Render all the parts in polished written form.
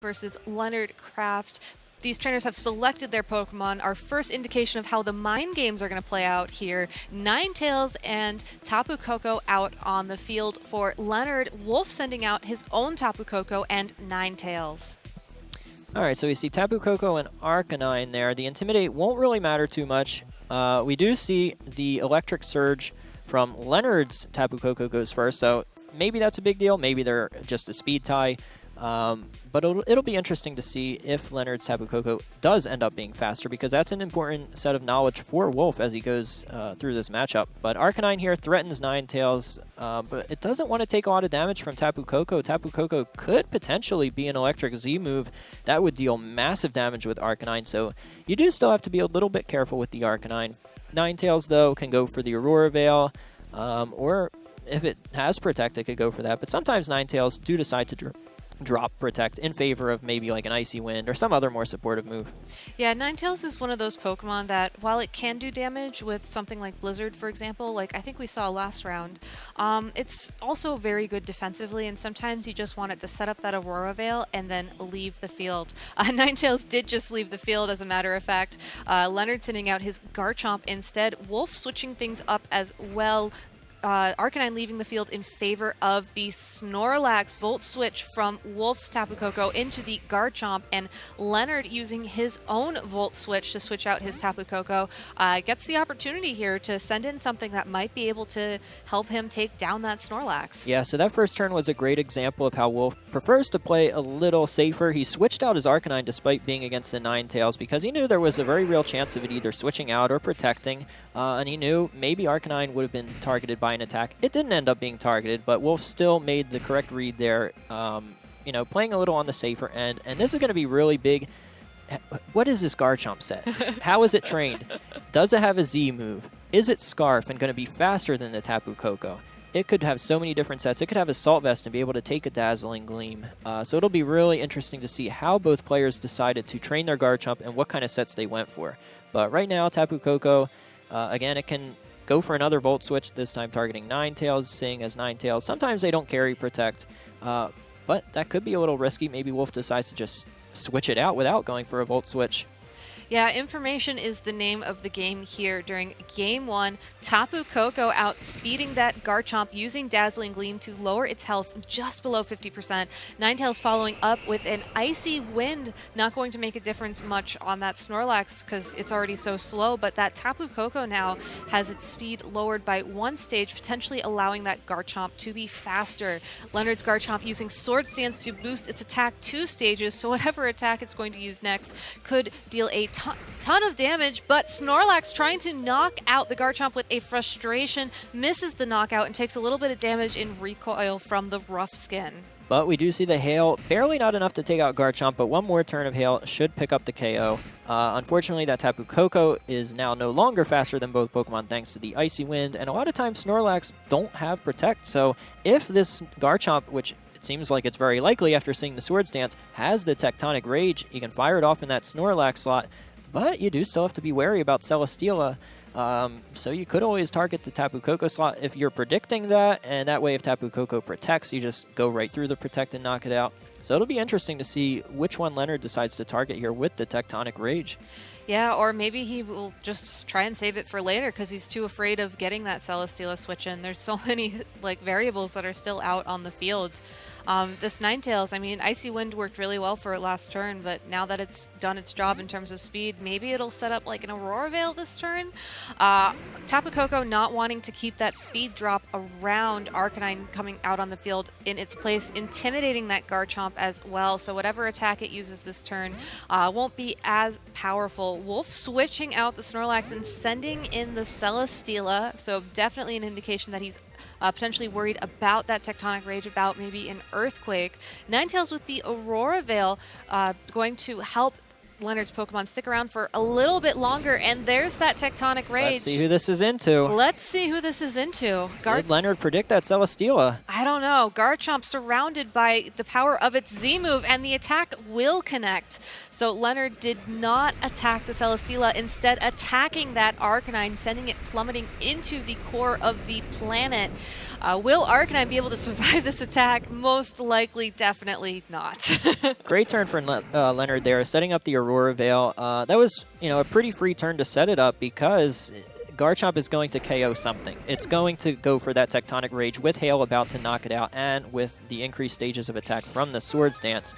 versus Leonard Craft. These trainers have selected their Pokemon. Our first indication of how the mind games are going to play out here. Ninetales and Tapu Koko out on the field for Leonard. Wolfe sending out his own Tapu Koko and Ninetales. All right, so we see Tapu Koko and Arcanine there. The Intimidate won't really matter too much. We do see the Electric Surge from Leonard's Tapu Koko goes first, so maybe that's a big deal. Maybe they're just a speed tie. But it'll be interesting to see if Leonard's Tapu Koko does end up being faster, because that's an important set of knowledge for Wolfe as he goes through this matchup. But Arcanine here threatens Ninetales, but it doesn't want to take a lot of damage from Tapu Koko. Tapu Koko could potentially be an Electric Z move. That would deal massive damage with Arcanine, so you do still have to be a little bit careful with the Arcanine. Ninetales, though, can go for the Aurora Veil, or if it has Protect, it could go for that. But sometimes Ninetales do decide to drop Protect in favor of maybe like an Icy Wind or some other more supportive move. Yeah, Ninetales is one of those Pokemon that, while it can do damage with something like Blizzard, for example, like I think we saw last round, it's also very good defensively, and sometimes you just want it to set up that Aurora Veil and then leave the field. Ninetales did just leave the field, as a matter of fact. Leonard sending out his Garchomp instead. Wolfe switching things up as well. Arcanine leaving the field in favor of the Snorlax Volt Switch from Wolfe's Tapu Koko into the Garchomp, and Leonard using his own Volt Switch to switch out his Tapu Koko gets the opportunity here to send in something that might be able to help him take down that Snorlax. Yeah, so that first turn was a great example of how Wolfe prefers to play a little safer. He switched out his Arcanine despite being against the Ninetales because he knew there was a very real chance of it either switching out or protecting. And he knew maybe Arcanine would have been targeted by an attack. It didn't end up being targeted, but Wolfe still made the correct read there, playing a little on the safer end. And this is going to be really big. What is this Garchomp set? How is it trained? Does it have a Z move? Is it Scarf and going to be faster than the Tapu Koko? It could have so many different sets. It could have Assault Vest and be able to take a Dazzling Gleam. So it'll be really interesting to see how both players decided to train their Garchomp and what kind of sets they went for. But right now, Tapu Koko, again, it can go for another Volt Switch, this time targeting Ninetales, seeing as Ninetales. Sometimes they don't carry Protect, but that could be a little risky. Maybe Wolfe decides to just switch it out without going for a Volt Switch. Yeah, information is the name of the game here. During Game 1, Tapu Koko outspeeding that Garchomp using Dazzling Gleam to lower its health just below 50%. Ninetales following up with an Icy Wind, not going to make a difference much on that Snorlax because it's already so slow, but that Tapu Koko now has its speed lowered by 1 stage, potentially allowing that Garchomp to be faster. Leonard's Garchomp using Sword Stance to boost its attack 2 stages, so whatever attack it's going to use next could deal a ton of damage, but Snorlax trying to knock out the Garchomp with a Frustration, misses the knockout and takes a little bit of damage in recoil from the Rough Skin. But we do see the Hail, barely not enough to take out Garchomp, but one more turn of Hail should pick up the KO. Unfortunately, that Tapu Koko is now no longer faster than both Pokemon thanks to the Icy Wind, and a lot of times Snorlax don't have Protect, so if this Garchomp, which it seems like it's very likely after seeing the Sword Stance, has the Tectonic Rage, you can fire it off in that Snorlax slot. But you do still have to be wary about Celesteela, so you could always target the Tapu Koko slot if you're predicting that, and that way if Tapu Koko protects, you just go right through the Protect and knock it out. So it'll be interesting to see which one Leonard decides to target here with the Tectonic Rage. Yeah, or maybe he will just try and save it for later because he's too afraid of getting that Celesteela switch in. There's so many variables that are still out on the field. This Ninetales, I mean, Icy Wind worked really well for it last turn, but now that it's done its job in terms of speed, maybe it'll set up like an Aurora Veil this turn. Tapu Koko not wanting to keep that speed drop around Arcanine coming out on the field in its place, intimidating that Garchomp as well, so whatever attack it uses this turn won't be as powerful. Wolfe switching out the Snorlax and sending in the Celesteela, so definitely an indication that he's potentially worried about that Tectonic Rage, about maybe an Earthquake. Ninetales with the Aurora Veil going to help Leonard's Pokemon stick around for a little bit longer, and there's that Tectonic Rage. Let's see who this is into. Let's see who this is into. Did Leonard predict that Celesteela? I don't know. Garchomp surrounded by the power of its Z move, and the attack will connect. So Leonard did not attack the Celesteela, instead attacking that Arcanine, sending it plummeting into the core of the planet. Will Arcanine be able to survive this attack? Most likely, definitely not. Great turn for Leonard there, setting up the Aurora Veil. That was, a pretty free turn to set it up because Garchomp is going to KO something. It's going to go for that Tectonic Rage with Hail about to knock it out, and with the increased stages of attack from the Swords Dance.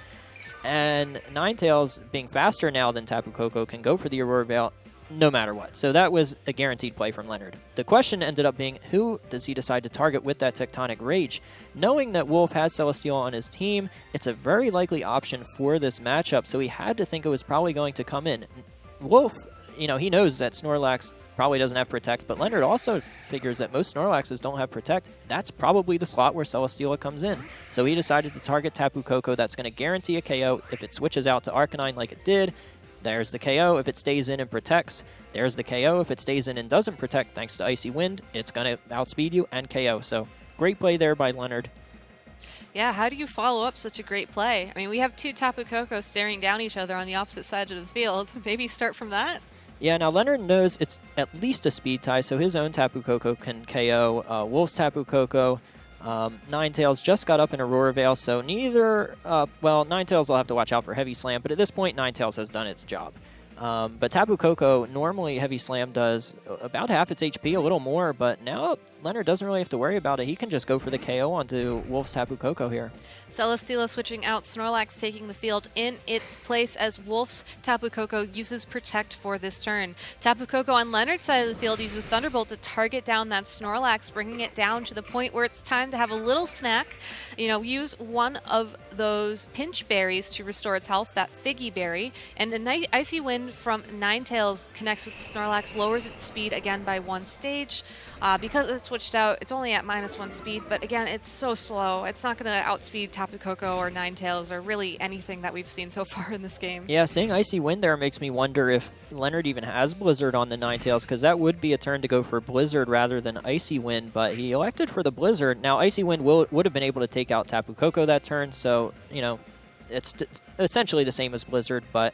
And Ninetales, being faster now than Tapu Koko, can go for the Aurora Veil no matter what. So that was a guaranteed play from Leonard. The question ended up being, who does he decide to target with that Tectonic Rage? Knowing that Wolfe had Celesteela on his team, it's a very likely option for this matchup, so he had to think it was probably going to come in. Wolfe, he knows that Snorlax probably doesn't have Protect, but Leonard also figures that most Snorlaxes don't have Protect. That's probably the slot where Celesteela comes in. So he decided to target Tapu Koko. That's going to guarantee a KO if it switches out to Arcanine like it did. There's the KO if it stays in and protects. There's the KO if it stays in and doesn't protect thanks to Icy Wind. It's going to outspeed you and KO. So great play there by Leonard. Yeah, how do you follow up such a great play? I mean, we have two Tapu Koko staring down each other on the opposite side of the field. Maybe start from that? Yeah, now Leonard knows it's at least a speed tie, so his own Tapu Koko can KO Wolfe's Tapu Koko. Ninetales just got up in Aurora Veil, so neither, Ninetales will have to watch out for Heavy Slam, but at this point, Ninetales has done its job. But Tapu Koko, normally Heavy Slam does about half its HP, a little more, but now Leonard doesn't really have to worry about it. He can just go for the KO onto Wolfe's Tapu Koko here. Celesteela switching out, Snorlax taking the field in its place as Wolfe's Tapu Koko uses Protect for this turn. Tapu Koko on Leonard's side of the field uses Thunderbolt to target down that Snorlax, bringing it down to the point where it's time to have a little snack. Use one of those pinch berries to restore its health, that Figgy Berry, and a Icy Wind from Ninetales connects with the Snorlax, lowers its speed again by 1 stage. Because it's switched out, it's only at -1 speed, but again, it's so slow. It's not going to outspeed Tapu Koko or Ninetales or really anything that we've seen so far in this game. Yeah, seeing Icy Wind there makes me wonder if Leonard even has Blizzard on the Ninetales, because that would be a turn to go for Blizzard rather than Icy Wind, but he elected for the Blizzard. Now, Icy Wind would have been able to take out Tapu Koko that turn, so, it's essentially the same as Blizzard, but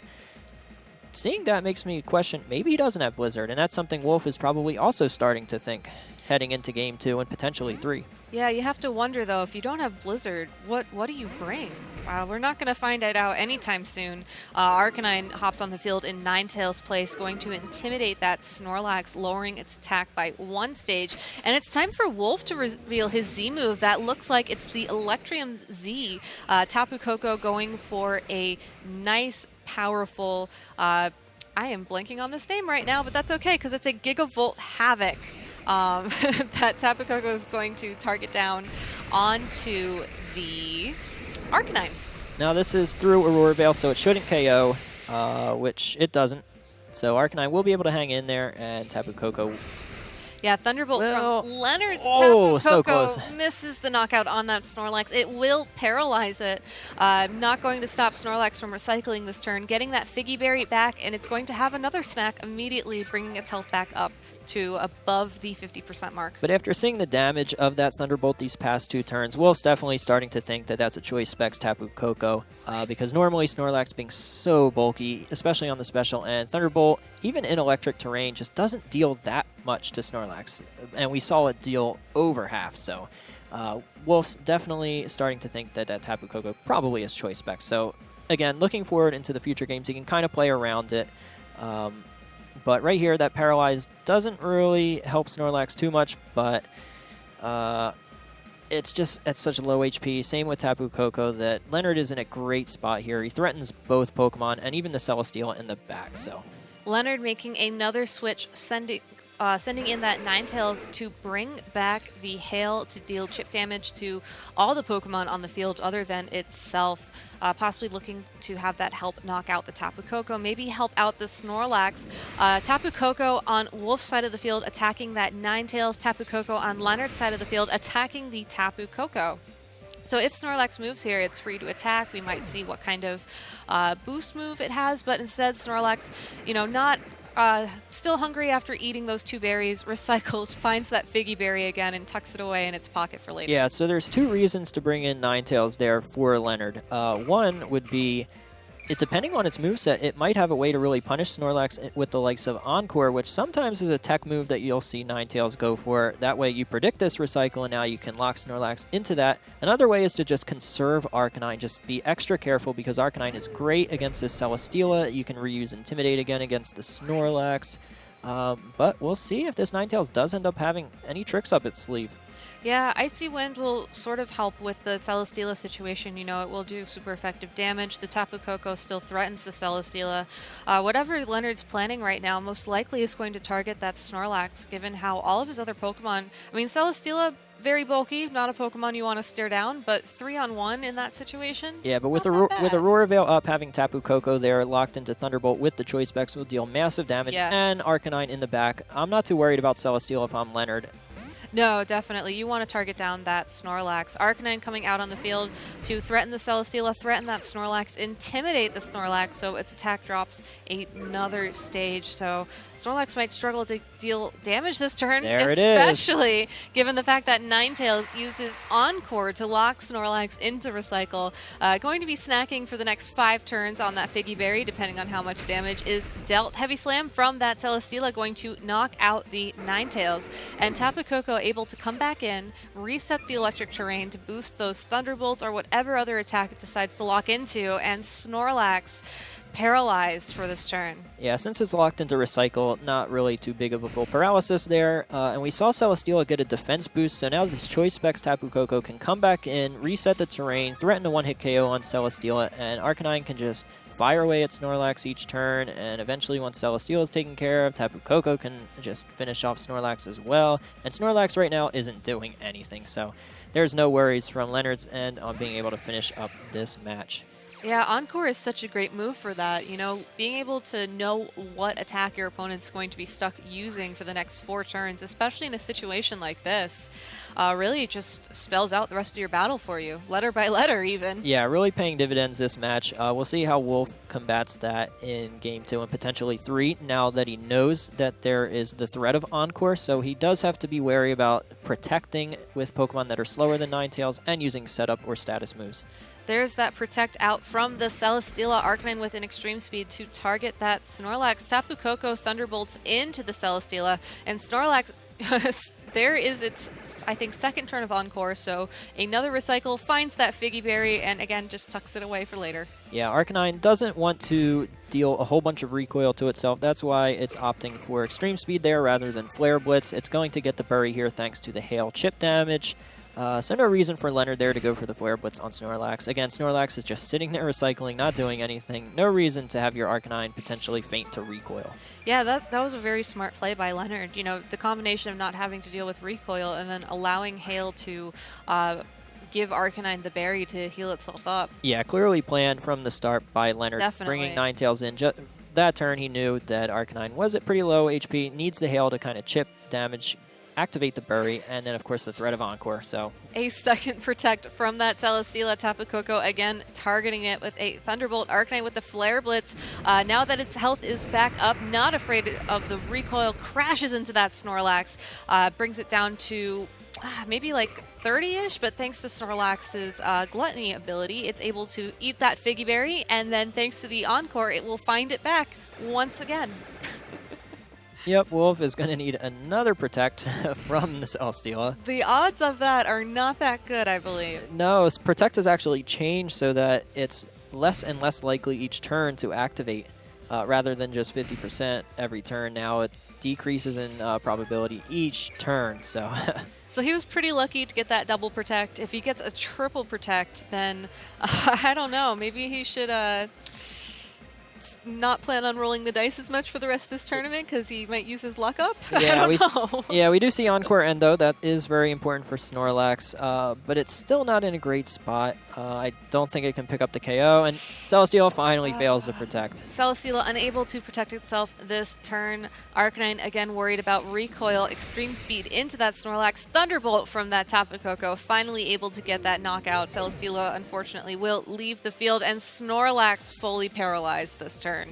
seeing that makes me question, maybe he doesn't have Blizzard, and that's something Wolfe is probably also starting to think heading into Game 2 and potentially 3. Yeah, you have to wonder, though, if you don't have Blizzard, what do you bring? We're not going to find it out anytime soon. Arcanine hops on the field in Ninetales' place, going to intimidate that Snorlax, lowering its attack by 1 stage. And it's time for Wolfe to reveal his Z move. That looks like it's the Electrium Z. Tapu Koko going for a nice, powerful... I am blanking on this name right now, but that's okay, because it's a Gigavolt Havoc. That Tapu Koko is going to target down onto the Arcanine. Now this is through Aurora Veil, so it shouldn't KO, which it doesn't. So Arcanine will be able to hang in there, and Tapu Koko... Yeah, Thunderbolt from Leonard's Tapu Koko so close. Misses the knockout on that Snorlax. It will paralyze it. Not going to stop Snorlax from recycling this turn, getting that Figgy Berry back, and it's going to have another snack immediately, bringing its health back up to above the 50% mark. But after seeing the damage of that Thunderbolt these past 2 turns, Wolfe's definitely starting to think that that's a choice specs Tapu Koko, because normally Snorlax being so bulky, especially on the special, and Thunderbolt, even in electric terrain, just doesn't deal that much to Snorlax, and we saw it deal over half, so Wolfe's definitely starting to think that that Tapu Koko probably is choice specs. So again, looking forward into the future games, he can kind of play around it. But right here, that Paralyze doesn't really help Snorlax too much, but it's just at such low HP. Same with Tapu Koko, that Leonard is in a great spot here. He threatens both Pokemon and even the Celesteela in the back. So Leonard making another switch, sending in that Ninetales to bring back the Hail to deal chip damage to all the Pokemon on the field other than itself. Possibly looking to have that help knock out the Tapu Koko, maybe help out the Snorlax. Tapu Koko on Wolfe's side of the field attacking that Ninetales, Tapu Koko on Leonard's side of the field attacking the Tapu Koko. So if Snorlax moves here, it's free to attack. We might see what kind of boost move it has, but instead Snorlax, not still hungry after eating those 2 berries, recycles, finds that Figgy Berry again, and tucks it away in its pocket for later. Yeah, so there's 2 reasons to bring in Ninetales there for Leonard. One would be, depending on its moveset, it might have a way to really punish Snorlax with the likes of Encore, which sometimes is a tech move that you'll see Ninetales go for. That way you predict this recycle, and now you can lock Snorlax into that. Another way is to just conserve Arcanine. Just be extra careful, because Arcanine is great against this Celesteela. You can reuse Intimidate again against the Snorlax. But we'll see if this Ninetales does end up having any tricks up its sleeve. Yeah, Icy Wind will sort of help with the Celesteela situation. It will do super effective damage. The Tapu Koko still threatens the Celesteela. Whatever Leonard's planning right now most likely is going to target that Snorlax, given how all of his other Pokemon... Celesteela, very bulky, not a Pokemon you want to stare down, but 3-on-1 in that situation? Yeah, but with Aurora Veil up, having Tapu Koko there locked into Thunderbolt with the Choice Specs will deal massive damage, and Arcanine in the back. I'm not too worried about Celesteela if I'm Leonard. No, definitely. You want to target down that Snorlax. Arcanine coming out on the field to threaten the Celesteela, threaten that Snorlax, intimidate the Snorlax, so its attack drops another stage. So Snorlax might struggle to deal damage this turn, especially given the fact that Ninetales uses Encore to lock Snorlax into Recycle. Going to be snacking for the next 5 turns on that Figgy Berry, depending on how much damage is dealt. Heavy Slam from that Celesteela going to knock out the Ninetales, and Tapu Koko able to come back in, reset the electric terrain to boost those Thunderbolts or whatever other attack it decides to lock into, and Snorlax paralyzed for this turn. Yeah, since it's locked into Recycle, not really too big of a full paralysis there. And we saw Celesteela get a defense boost, so now this Choice Specs Tapu Koko can come back in, reset the terrain, threaten a 1-hit KO on Celesteela, and Arcanine can just fire away at Snorlax each turn, and eventually once Celesteela is taken care of, Tapu Koko can just finish off Snorlax as well. And Snorlax right now isn't doing anything, so there's no worries from Leonard's end on being able to finish up this match. Yeah, Encore is such a great move for that. Being able to know what attack your opponent's going to be stuck using for the next 4 turns, especially in a situation like this, really just spells out the rest of your battle for you, letter by letter even. Yeah, really paying dividends this match. We'll see how Wolfe combats that in Game 2 and potentially 3, now that he knows that there is the threat of Encore, so he does have to be wary about protecting with Pokemon that are slower than Ninetales and using setup or status moves. There's that Protect out from the Celesteela. Arcanine with an extreme speed to target that Snorlax. Tapu Koko Thunderbolts into the Celesteela, and Snorlax, there is its, I think, 2nd turn of Encore, so another Recycle finds that Figgy Berry, and again, just tucks it away for later. Yeah, Arcanine doesn't want to deal a whole bunch of recoil to itself. That's why it's opting for extreme speed there rather than Flare Blitz. It's going to get the bury here thanks to the hail chip damage. So no reason for Leonard there to go for the Flare Blitz on Snorlax. Again, Snorlax is just sitting there recycling, not doing anything. No reason to have your Arcanine potentially faint to recoil. Yeah, that was a very smart play by Leonard. The combination of not having to deal with recoil and then allowing hail to give Arcanine the berry to heal itself up. Yeah, clearly planned from the start by Leonard. Definitely. Bringing Ninetales in. That turn, he knew that Arcanine was at pretty low HP, needs the hail to kind of chip damage, activate the bury, and then of course the threat of Encore. So a 2nd Protect from that Celesteela. Tapu Koko again targeting it with a Thunderbolt. Arcanine with the Flare Blitz. Now that its health is back up, not afraid of the recoil, crashes into that Snorlax, brings it down to maybe like 30-ish, but thanks to Snorlax's Gluttony ability, it's able to eat that Figgy Berry, and then thanks to the Encore, it will find it back once again. Yep, Wolfe is going to need another Protect from the Celesteela. The odds of that are not that good, I believe. No, Protect has actually changed so that it's less and less likely each turn to activate, rather than just 50% every turn. Now it decreases in probability each turn, so... So he was pretty lucky to get that double Protect. If he gets a triple Protect, then I don't know, maybe he should not plan on rolling the dice as much for the rest of this tournament because he might use his luck up? Yeah, I don't know. Yeah, we do see Encore Endo. That is very important for Snorlax, but it's still not in a great spot. I don't think it can pick up the KO, and Celesteela finally fails to protect. Celesteela unable to protect itself this turn. Arcanine again worried about recoil, extreme speed into that Snorlax. Thunderbolt from that Tapu Koko, finally able to get that knockout. Celesteela unfortunately will leave the field, and Snorlax fully paralyzed this turn.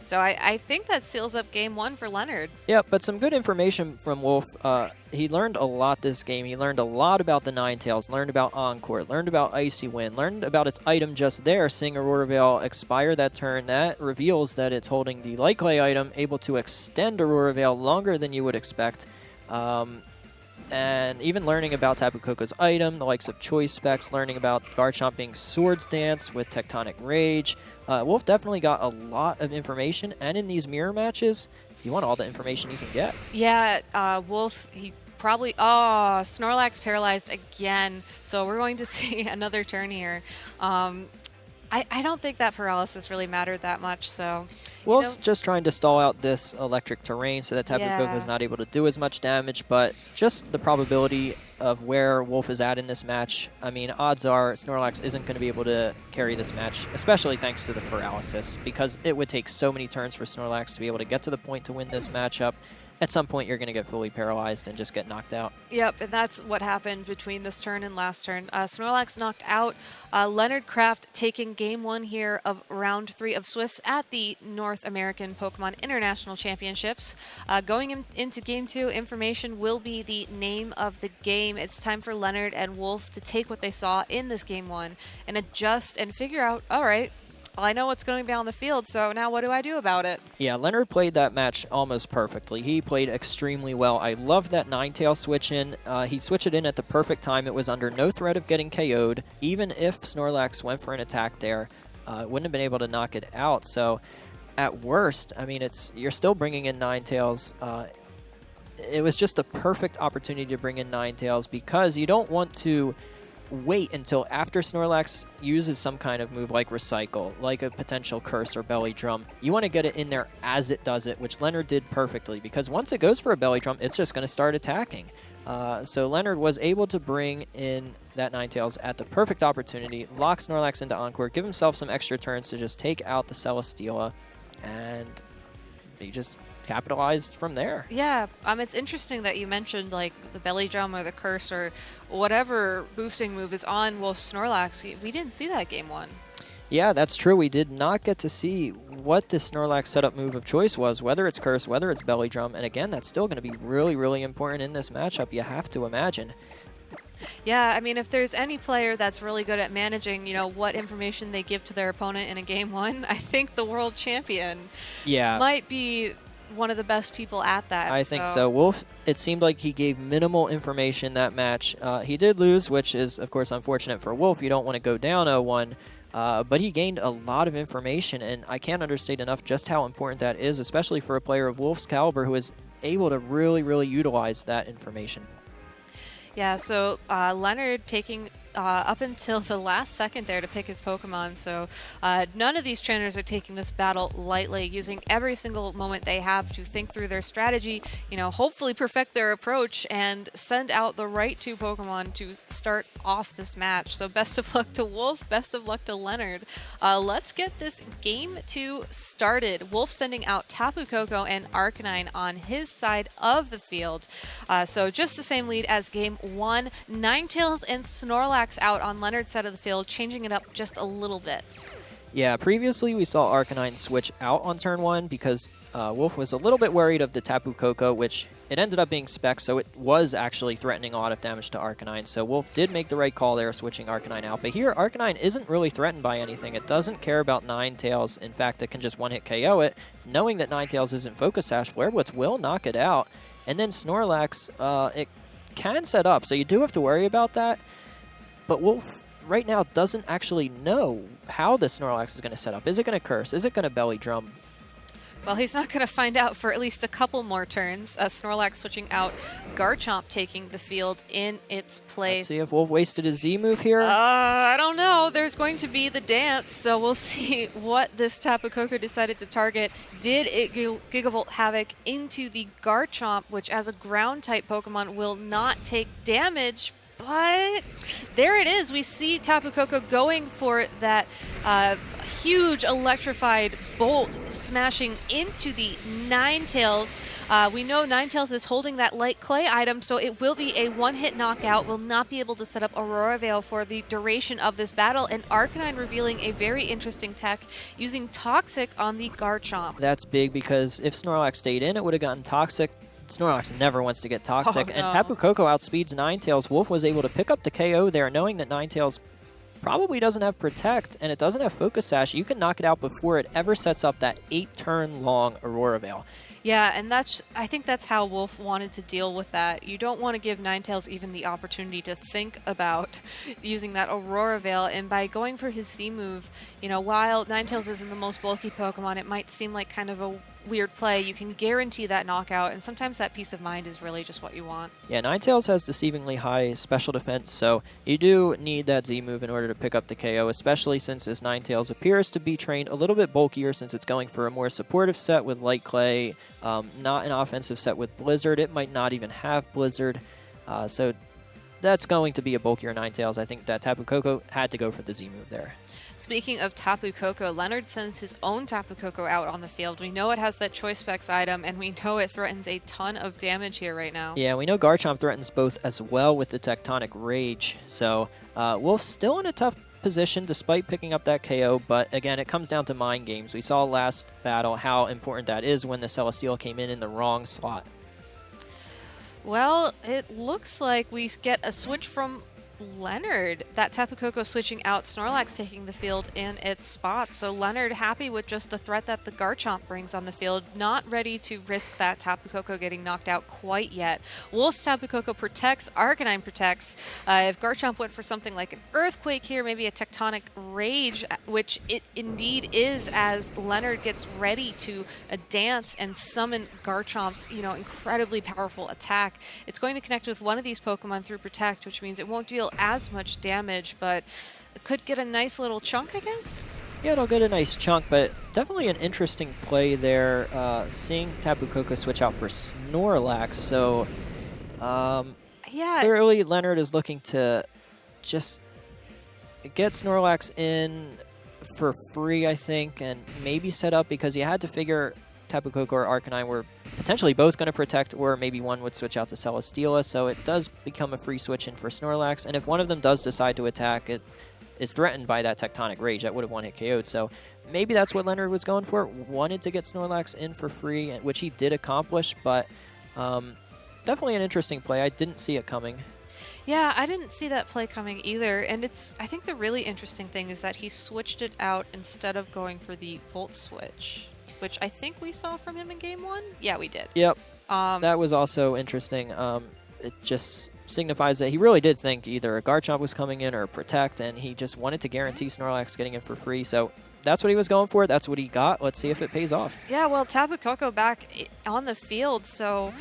So I think that seals up game 1 for Leonard. Yeah, but some good information from Wolfe. He learned a lot this game. He learned a lot about the Ninetales, learned about Encore, learned about Icy Wind, learned about its item just there, seeing Aurora Veil expire that turn. That reveals that it's holding the Light Clay item, able to extend Aurora Veil longer than you would expect. And even learning about Tapu Koko's item, the likes of Choice Specs, learning about Garchomp being Swords Dance with Tectonic Rage. Wolfe definitely got a lot of information, and in these mirror matches, you want all the information you can get. Yeah, Wolfe, he probably... Oh, Snorlax paralyzed again. So we're going to see another turn here. I don't think that paralysis really mattered that much, so... Wolfe's just trying to stall out this electric terrain so that Tapu Koko is not able to do as much damage, but just the probability of where Wolfe is at in this match, I mean, odds are Snorlax isn't going to be able to carry this match, especially thanks to the paralysis, because it would take so many turns for Snorlax to be able to get to the point to win this matchup. At some point, you're going to get fully paralyzed and just get knocked out. Yep, and that's what happened between this turn and last turn. Snorlax knocked out. Leonard Kraft taking game 1 here of round 3 of Swiss at the North American Pokemon International Championships. Going into game 2, information will be the name of the game. It's time for Leonard and Wolfe to take what they saw in this game 1 and adjust and figure out, all right, well, I know what's going to be on the field, so now what do I do about it? Yeah, Leonard played that match almost perfectly. He played extremely well. I love that Ninetale switch in. He switched it in at the perfect time. It was under no threat of getting KO'd. Even if Snorlax went for an attack there, it wouldn't have been able to knock it out. So at worst, I mean, you're still bringing in Ninetales. It was just the perfect opportunity to bring in Ninetales because you don't want to wait until after Snorlax uses some kind of move like Recycle, like a potential Curse or Belly Drum. You want to get it in there as it does it, which Leonard did perfectly, because once it goes for a Belly Drum, it's just going to start attacking. So Leonard was able to bring in that Ninetales at the perfect opportunity, lock Snorlax into Encore, give himself some extra turns to just take out the Celesteela, and he just capitalized from there. Yeah, it's interesting that you mentioned like the Belly Drum or the Curse or whatever boosting move is on Wolfe Snorlax. We didn't see that game 1. Yeah, that's true. We did not get to see what the Snorlax setup move of choice was, whether it's Curse, whether it's Belly Drum, and again, that's still going to be really, really important in this matchup, you have to imagine. Yeah, I mean, if there's any player that's really good at managing, what information they give to their opponent in a game 1, I think the world champion might be one of the best people at that. I think so. Wolfe, it seemed like he gave minimal information that match. He did lose, which is, of course, unfortunate for Wolfe. You don't want to go down 0-1, but he gained a lot of information, and I can't understate enough just how important that is, especially for a player of Wolfe's caliber who is able to really, really utilize that information. Yeah, so Leonard taking up until the last second there to pick his Pokemon. So none of these trainers are taking this battle lightly, using every single moment they have to think through their strategy, hopefully perfect their approach and send out the right 2 Pokemon to start off this match. So best of luck to Wolfe, best of luck to Leonard. Let's get this game 2 started. Wolfe sending out Tapu Koko and Arcanine on his side of the field. So just the same lead as game 1. Ninetales and Snorlax out on Leonard's side of the field, changing it up just a little bit. Yeah, previously we saw Arcanine switch out on turn 1 because Wolfe was a little bit worried of the Tapu Koko, which it ended up being Spec, so it was actually threatening a lot of damage to Arcanine. So Wolfe did make the right call there, switching Arcanine out. But here, Arcanine isn't really threatened by anything. It doesn't care about Ninetales. In fact, it can just one-hit KO it. Knowing that Ninetales isn't Focus Sash, Flare Blitz will knock it out. And then Snorlax, it can set up, so you do have to worry about that. But Wolfe right now doesn't actually know how the Snorlax is going to set up. Is it going to Curse? Is it going to Belly Drum? Well, he's not going to find out for at least a couple more turns. Snorlax switching out, Garchomp taking the field in its place. Let's see if Wolfe wasted his Z move here. I don't know. There's going to be the dance, so we'll see what this Tapu Koko decided to target. Did it Gigavolt Havoc into the Garchomp, which as a ground-type Pokemon will not take damage, but there it is. We see Tapu Koko going for that huge electrified bolt smashing into the Ninetales. We know Ninetales is holding that light clay item, so it will be a one-hit knockout. Will not be able to set up Aurora Veil for the duration of this battle, and Arcanine revealing a very interesting tech using Toxic on the Garchomp. That's big because if Snorlax stayed in, it would have gotten Toxic. Snorlax never wants to get Toxic, and Tapu Koko outspeeds Ninetales. Wolfe was able to pick up the KO there, knowing that Ninetales probably doesn't have Protect, and it doesn't have Focus Sash. You can knock it out before it ever sets up that 8-turn-long Aurora Veil. Yeah, and I think that's how Wolfe wanted to deal with that. You don't want to give Ninetales even the opportunity to think about using that Aurora Veil, and by going for his Z move, you know, while Ninetales isn't the most bulky Pokemon, it might seem like kind of a weird play. You can guarantee that knockout, and sometimes that peace of mind is really just what you want. Yeah, Ninetales has deceivingly high special defense, so you do need that Z move in order to pick up the KO, especially since this Ninetales appears to be trained a little bit bulkier since it's going for a more supportive set with Light Clay, not an offensive set with Blizzard. It might not even have Blizzard, so that's going to be a bulkier Ninetales. I think that Tapu Koko had to go for the Z move there. Speaking of Tapu Koko, Leonard sends his own Tapu Koko out on the field. We know it has that Choice Specs item, and we know it threatens a ton of damage here right now. Yeah, we know Garchomp threatens both as well with the Tectonic Rage, so Wolfe's still in a tough position despite picking up that KO, but again, it comes down to mind games. We saw last battle how important that is when the Celesteela came in the wrong slot. Well, it looks like we get a switch from Leonard. That Tapu Koko switching out, Snorlax taking the field in its spot. So Leonard happy with just the threat that the Garchomp brings on the field, not ready to risk that Tapu Koko getting knocked out quite yet. Wolfe's Tapu Koko protects, Arcanine protects. If Garchomp went for something like an Earthquake here, maybe a Tectonic Rage, which it indeed is, as Leonard gets ready to dance and summon Garchomp's, you know, incredibly powerful attack. It's going to connect with one of these Pokemon through Protect, which means it won't deal as much damage, but it could get a nice little chunk, I guess? Yeah, it'll get a nice chunk, but definitely an interesting play there, seeing Tapu Koko switch out for Snorlax. So, yeah, clearly Leonard is looking to just get Snorlax in for free, I think, and maybe set up, because he had to figure Tapu Koko or Arcanine were potentially both going to protect, or maybe one would switch out to Celesteela, so it does become a free switch in for Snorlax, and if one of them does decide to attack, it is threatened by that Tectonic Rage. That would have one-hit KO'd, so maybe that's what Leonard was going for, wanted to get Snorlax in for free, which he did accomplish, but definitely an interesting play. I didn't see it coming. Yeah, I didn't see that play coming either, and I think the really interesting thing is that he switched it out instead of going for the Volt Switch, which I think we saw from him in Game 1? Yeah, we did. Yep. That was also interesting. It just signifies that he really did think either a Garchomp was coming in or a Protect, and he just wanted to guarantee Snorlax getting in for free. So that's what he was going for. That's what he got. Let's see if it pays off. Yeah, well, Tapu Koko back on the field, so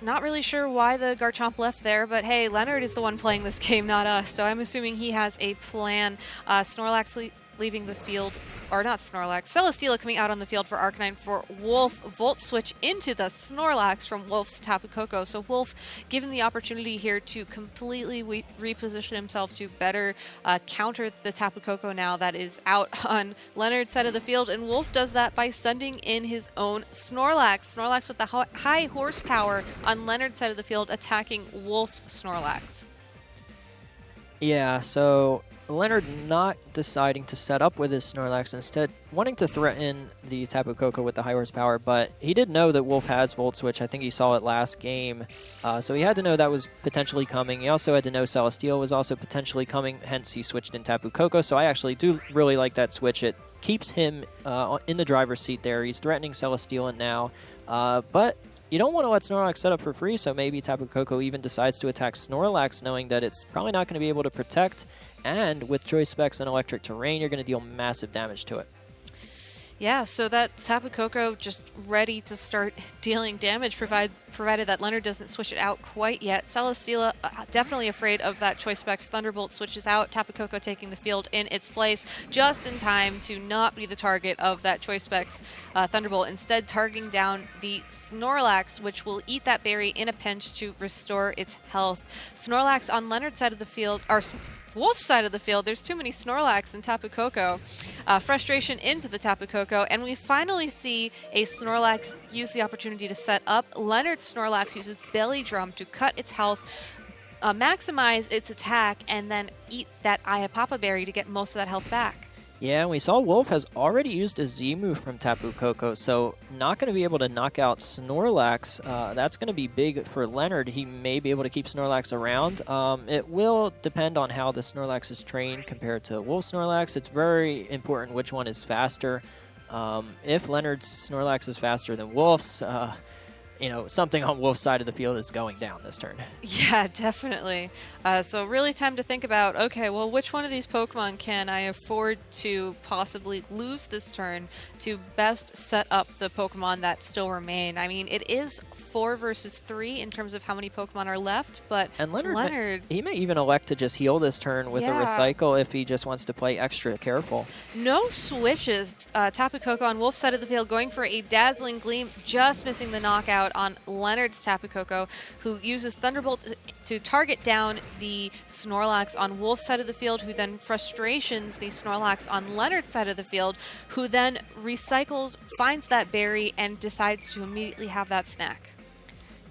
not really sure why the Garchomp left there, but hey, Leonard is the one playing this game, not us, so I'm assuming he has a plan. Snorlax leaving the field, or not Snorlax, Celesteela coming out on the field for Arcanine for Wolfe. Volt Switch into the Snorlax from Wolfe's Tapu Koko. So Wolfe given the opportunity here to completely reposition himself to better counter the Tapu Koko now that is out on Leonard's side of the field, and Wolfe does that by sending in his own Snorlax. Snorlax with the high horsepower on Leonard's side of the field, attacking Wolfe's Snorlax. Yeah, so Leonard not deciding to set up with his Snorlax, instead wanting to threaten the Tapu Koko with the high horsepower, but he did know that Wolfe has Volt Switch. I think he saw it last game, so he had to know that was potentially coming. He also had to know Celesteela was also potentially coming, hence he switched in Tapu Koko, so I actually do really like that switch. It keeps him in the driver's seat there. He's threatening Celesteela now, but you don't want to let Snorlax set up for free, so maybe Tapu Koko even decides to attack Snorlax, knowing that it's probably not going to be able to protect, and with Choice Specs and Electric Terrain, you're going to deal massive damage to it. Yeah, so that Tapu Koko just ready to start dealing damage, provided that Leonard doesn't switch it out quite yet. Celesteela definitely afraid of that Choice Specs. Thunderbolt switches out, Tapu Koko taking the field in its place just in time to not be the target of that Choice Specs Thunderbolt, instead targeting down the Snorlax, which will eat that berry in a pinch to restore its health. Snorlax on Leonard's side of the field, or Wolf's side of the field, there's too many Snorlax and Tapu Koko. Frustration into the Tapu Koko, and we finally see a Snorlax use the opportunity to set up. Leonard's Snorlax uses Belly Drum to cut its health, maximize its attack, and then eat that Ayapapa berry to get most of that health back. Yeah, and we saw Wolfe has already used a Z move from Tapu Koko, so not going to be able to knock out Snorlax. That's going to be big for Leonard. He may be able to keep Snorlax around. It will depend on how the Snorlax is trained compared to Wolf Snorlax. It's very important which one is faster. If Leonard's Snorlax is faster than Wolf's, something on Wolf's side of the field is going down this turn. Yeah, definitely. So really time to think about, okay, well, which one of these Pokemon can I afford to possibly lose this turn to best set up the Pokemon that still remain? I mean, it is 4 versus 3 in terms of how many Pokemon are left, but and Leonard he may even elect to just heal this turn with a Recycle if he just wants to play extra careful. No switches. Tapu Koko on Wolf's side of the field going for a Dazzling Gleam, just missing the knockout on Leonard's Tapu Koko, who uses Thunderbolt to target down the Snorlax on Wolf's side of the field, who then frustrations the Snorlax on Leonard's side of the field, who then recycles, finds that berry, and decides to immediately have that snack.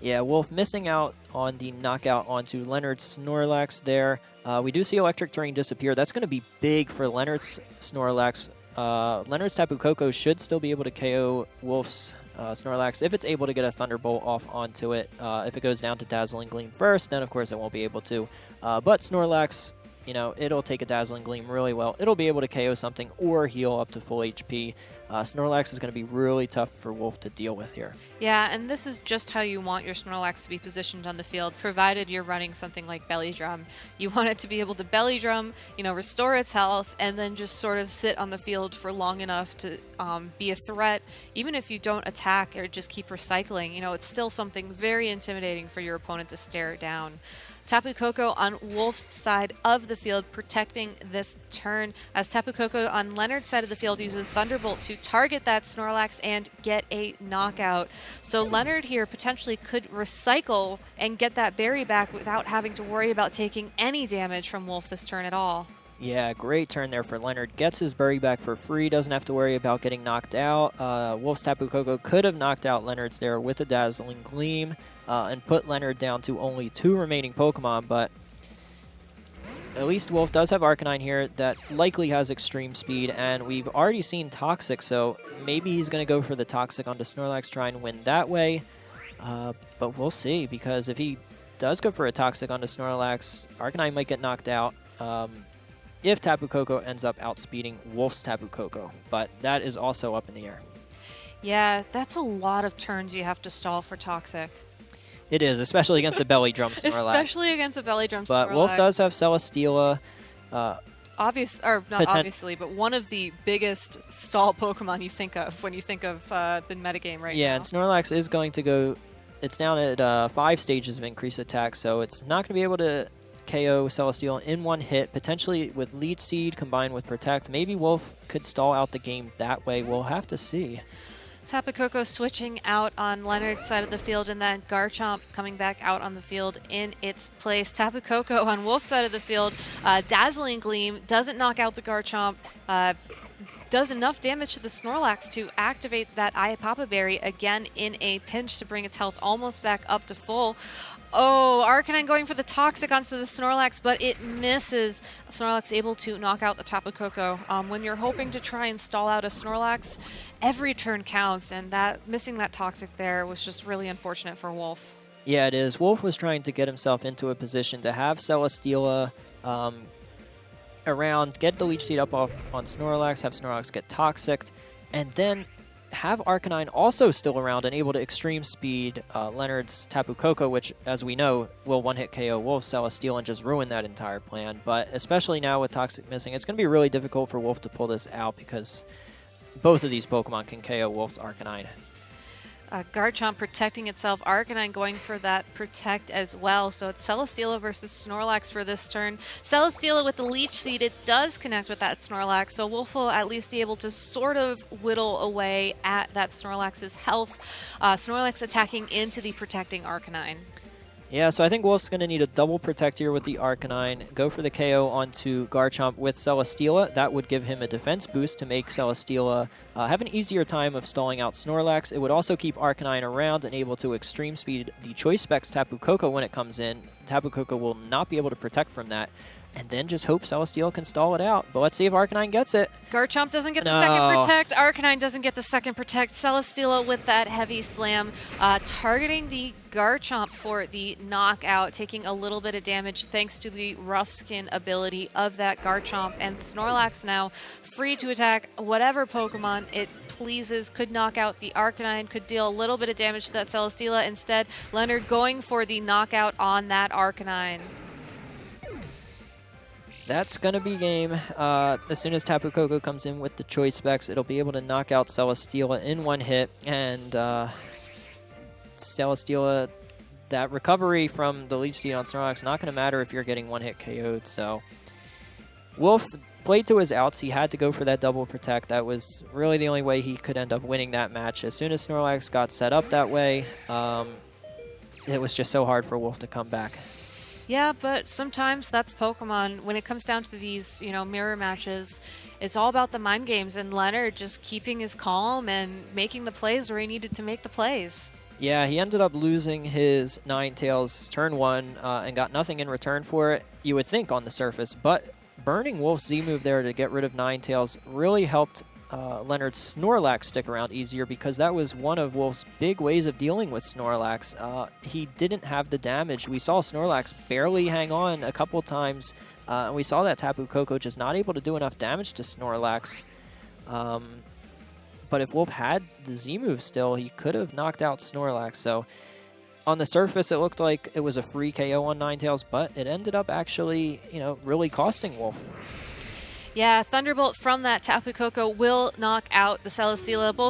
Yeah, Wolfe missing out on the knockout onto Leonard's Snorlax there. We do see Electric Terrain disappear. That's going to be big for Leonard's Snorlax. Leonard's Tapu Koko should still be able to KO Wolf's Snorlax if it's able to get a Thunderbolt off onto it. If it goes down to Dazzling Gleam first, then of course it won't be able to. But Snorlax, it'll take a Dazzling Gleam really well. It'll be able to KO something or heal up to full HP. Snorlax is going to be really tough for Wolfe to deal with here. Yeah, and this is just how you want your Snorlax to be positioned on the field, provided you're running something like Belly Drum. You want it to be able to Belly Drum, restore its health, and then just sort of sit on the field for long enough to be a threat. Even if you don't attack or just keep recycling, it's still something very intimidating for your opponent to stare down. Tapu Koko on Wolf's side of the field protecting this turn, as Tapu Koko on Leonard's side of the field uses Thunderbolt to target that Snorlax and get a knockout. So Leonard here potentially could recycle and get that berry back without having to worry about taking any damage from Wolfe this turn at all. Yeah, great turn there for Leonard. Gets his berry back for free, doesn't have to worry about getting knocked out. Wolf's Tapu Koko could have knocked out Leonard's there with a Dazzling Gleam and put Leonard down to only 2 remaining Pokemon, but at least Wolfe does have Arcanine here that likely has extreme speed, and we've already seen Toxic, so maybe he's going to go for the Toxic onto Snorlax, try and win that way. But we'll see, because if he does go for a Toxic onto Snorlax, Arcanine might get knocked out. If Tapu Koko ends up outspeeding Wolf's Tapu Koko, but that is also up in the air. Yeah, that's a lot of turns you have to stall for Toxic. It is, especially against a Belly Drum Snorlax. Especially against a Belly Drum Snorlax. But Wolfe does have Celesteela. Obviously, but one of the biggest stall Pokemon you think of when you think of the metagame right now. Yeah, and Snorlax is going to go... It's down at 5 stages of increased attack, so it's not going to be able to KO Celesteela in one hit, potentially with Leech Seed combined with Protect. Maybe Wolfe could stall out the game that way. We'll have to see. Tapu Koko switching out on Leonard's side of the field, and then Garchomp coming back out on the field in its place. Tapu Koko on Wolf's side of the field, Dazzling Gleam doesn't knock out the Garchomp, does enough damage to the Snorlax to activate that Ayapapa berry again in a pinch to bring its health almost back up to full. Oh, Arcanine going for the Toxic onto the Snorlax, but it misses. Snorlax able to knock out the Tapu Koko. When you're hoping to try and stall out a Snorlax, every turn counts, and missing that Toxic there was just really unfortunate for Wolfe. Yeah, it is. Wolfe was trying to get himself into a position to have Celesteela around, get the Leech Seed up off on Snorlax, have Snorlax get Toxic, and then have Arcanine also still around and able to extreme speed Leonard's Tapu Koko, which, as we know, will one-hit KO Wolf's Celesteela and just ruin that entire plan. But especially now with Toxic missing, it's going to be really difficult for Wolfe to pull this out, because both of these Pokemon can KO Wolfe's Arcanine. Garchomp protecting itself. Arcanine going for that protect as well. So it's Celesteela versus Snorlax for this turn. Celesteela with the Leech Seed, it does connect with that Snorlax. So Wolfe will at least be able to sort of whittle away at that Snorlax's health. Snorlax attacking into the protecting Arcanine. Yeah, so I think Wolfe's going to need a double protect here with the Arcanine. Go for the KO onto Garchomp with Celesteela. That would give him a defense boost to make Celesteela have an easier time of stalling out Snorlax. It would also keep Arcanine around and able to extreme speed the Choice Specs Tapu Koko when it comes in. Tapu Koko will not be able to protect from that. And then just hope Celesteela can stall it out. But let's see if Arcanine gets it. Garchomp doesn't get the second protect. Arcanine doesn't get the second protect. Celesteela with that heavy slam, targeting the Garchomp for the knockout, taking a little bit of damage thanks to the rough skin ability of that Garchomp. And Snorlax now free to attack whatever Pokemon it pleases. Could knock out the Arcanine, could deal a little bit of damage to that Celesteela. Instead, Leonard going for the knockout on that Arcanine. That's going to be game. As soon as Tapu Koko comes in with the Choice Specs, it'll be able to knock out Celesteela in one hit. And Celesteela, that recovery from the Leech Seed on Snorlax, not going to matter if you're getting one hit KO'd. So Wolfe played to his outs. He had to go for that double protect. That was really the only way he could end up winning that match. As soon as Snorlax got set up that way, it was just so hard for Wolfe to come back. Yeah, but sometimes that's Pokemon. When it comes down to these, mirror matches, it's all about the mind games and Leonard just keeping his calm and making the plays where he needed to make the plays. Yeah, he ended up losing his Ninetales turn 1 and got nothing in return for it, you would think on the surface, but burning Wolfe's Z-move there to get rid of Ninetales really helped Leonard's Snorlax stick around easier, because that was one of Wolfe's big ways of dealing with Snorlax. He didn't have the damage. We saw Snorlax barely hang on a couple times, and we saw that Tapu Koko just not able to do enough damage to Snorlax. But if Wolfe had the Z-move still, he could have knocked out Snorlax. So on the surface, it looked like it was a free KO on Ninetales, but it ended up actually, really costing Wolfe. Yeah, Thunderbolt from that Tapu Koko will knock out the Celesteela. Both